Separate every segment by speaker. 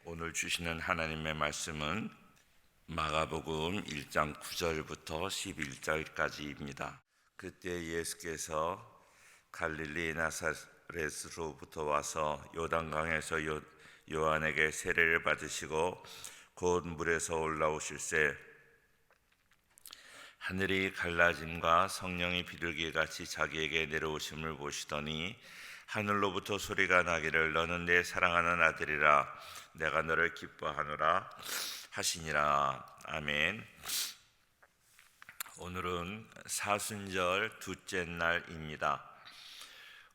Speaker 1: 오늘 주시는 하나님의 말씀은 마가복음 1장 9절부터 11절까지입니다. 그때 예수께서 갈릴리 나사렛으로부터 와서 요단강에서 요한에게 세례를 받으시고 곧 물에서 올라오실새 하늘이 갈라짐과 성령이 비둘기같이 자기에게 내려오심을 보시더니 하늘로부터 소리가 나기를 너는 내 사랑하는 아들이라 내가 너를 기뻐하노라 하시니라. 아멘. 오늘은 사순절 둘째 날입니다.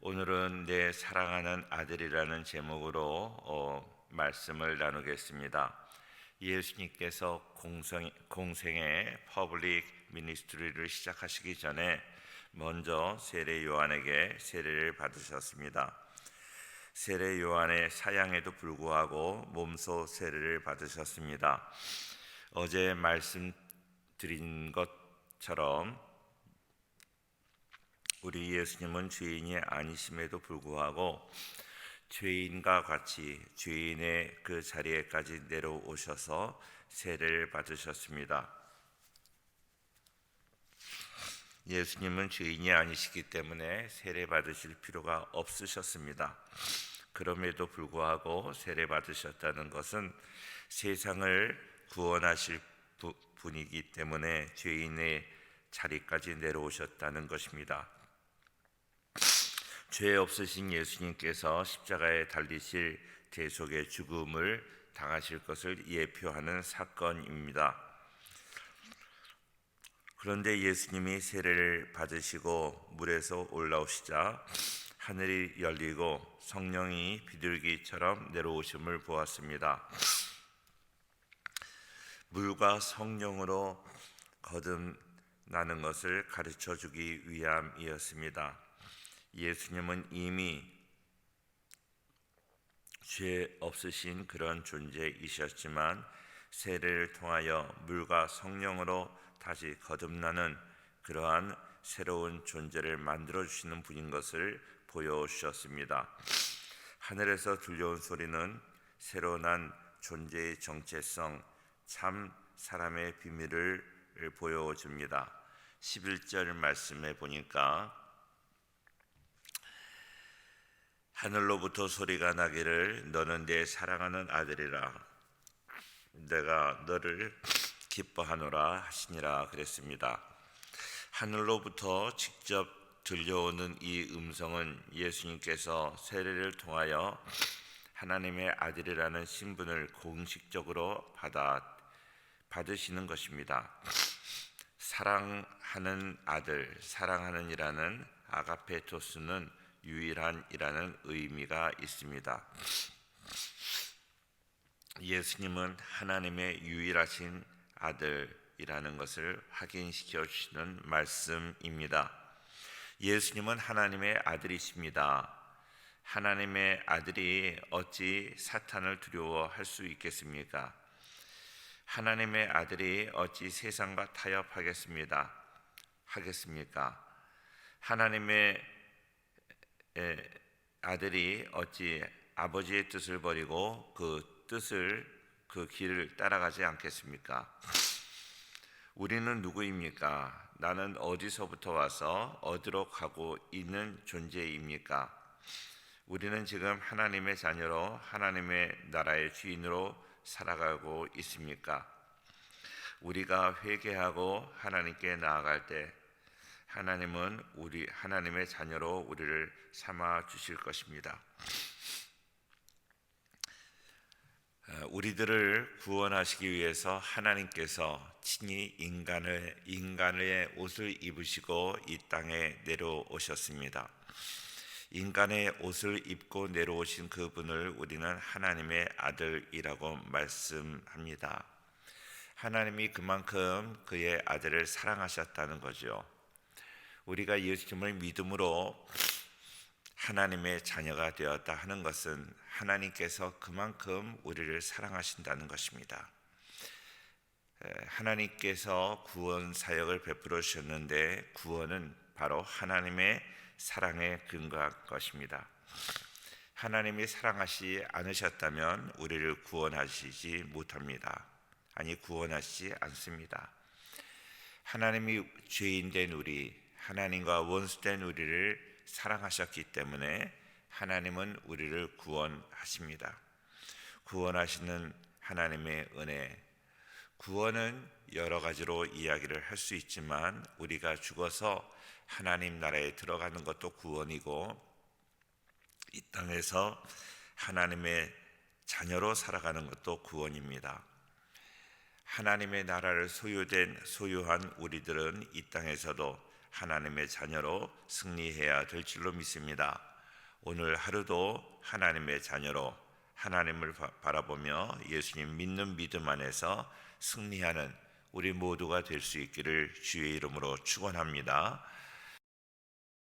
Speaker 1: 오늘은 내 사랑하는 아들이라는 제목으로 말씀을 나누겠습니다. 예수님께서 공생의 퍼블릭 미니스트리를 시작하시기 전에 먼저 세례 요한에게 세례를 받으셨습니다. 세례 요한의 사양에도 불구하고 몸소 세례를 받으셨습니다. 어제 말씀드린 것처럼 우리 예수님은 죄인이 아니심에도 불구하고 죄인과 같이 죄인의 그 자리에까지 내려오셔서 세례를 받으셨습니다. 예수님은 죄인이 아니시기 때문에 세례 받으실 필요가 없으셨습니다. 그럼에도 불구하고 세례 받으셨다는 것은 세상을 구원하실 분이기 때문에 죄인의 자리까지 내려오셨다는 것입니다. 죄 없으신 예수님께서 십자가에 달리실 대속의 죽음을 당하실 것을 예표하는 사건입니다. 그런데 예수님이 세례를 받으시고 물에서 올라오시자 하늘이 열리고 성령이 비둘기처럼 내려오심을 보았습니다. 물과 성령으로 거듭나는 것을 가르쳐 주기 위함이었습니다. 예수님은 이미 죄 없으신 그런 존재이셨지만 세례를 통하여 물과 성령으로 다시 거듭나는 그러한 새로운 존재를 만들어주시는 분인 것을 보여주셨습니다. 하늘에서 들려온 소리는 새로 난 존재의 정체성, 참 사람의 비밀을 보여줍니다. 11절 말씀에 보니까 하늘로부터 소리가 나기를 너는 내 사랑하는 아들이라 내가 너를 기뻐하노라 하시니라 그랬습니다. 하늘로부터 직접 들려오는 이 음성은 예수님께서 세례를 통하여 하나님의 아들이라는 신분을 공식적으로 받으시는 것입니다. 사랑하는 아들, 사랑하는이라는 아가페토스는 유일한이라는 의미가 있습니다. 예수님은 하나님의 유일하신 아들이라는 것을 확인시켜 주시는 말씀입니다. 예수님은 하나님의 아들이십니다. 하나님의 아들이 어찌 사탄을 두려워할 수 있겠습니까? 하나님의 아들이 어찌 세상과 타협하겠습니까? 하나님의 아들이 어찌 아버지의 뜻을 버리고 그 길을 따라가지 않겠습니까? 우리는 누구입니까? 나는 어디서부터 와서 어디로 가고 있는 존재입니까? 우리는 지금 하나님의 자녀로 하나님의 나라의 주인으로 살아가고 있습니까? 우리가 회개하고 하나님께 나아갈 때 하나님은 하나님의 자녀로 우리를 삼아 주실 것입니다. 우리들을 구원하시기 위해서 하나님께서 친히 인간의 옷을 입으시고 이 땅에 내려오셨습니다. 인간의 옷을 입고 내려오신 그분을 우리는 하나님의 아들이라고 말씀합니다. 하나님이 그만큼 그의 아들을 사랑하셨다는 거죠. 우리가 예수님을 믿음으로 하나님의 자녀가 되었다 하는 것은 하나님께서 그만큼 우리를 사랑하신다는 것입니다. 하나님께서 구원 사역을 베풀어 주셨는데 구원은 바로 하나님의 사랑에 근거한 것입니다. 하나님이 사랑하시지 않으셨다면 우리를 구원하시지 못합니다. 아니, 구원하시지 않습니다. 하나님이 죄인된 우리, 하나님과 원수된 우리를 사랑하셨기 때문에 하나님은 우리를 구원하십니다. 구원하시는 하나님의 은혜, 구원은 여러 가지로 이야기를 할 수 있지만 우리가 죽어서 하나님 나라에 들어가는 것도 구원이고, 이 땅에서 하나님의 자녀로 살아가는 것도 구원입니다. 하나님의 나라를 소유한 우리들은 이 땅에서도 하나님의 자녀로 승리해야 될 줄로 믿습니다. 오늘 하루도 하나님의 자녀로 하나님을 바라보며 예수님 믿는 믿음 안에서 승리하는 우리 모두가 될 수 있기를 주의 이름으로 축원합니다.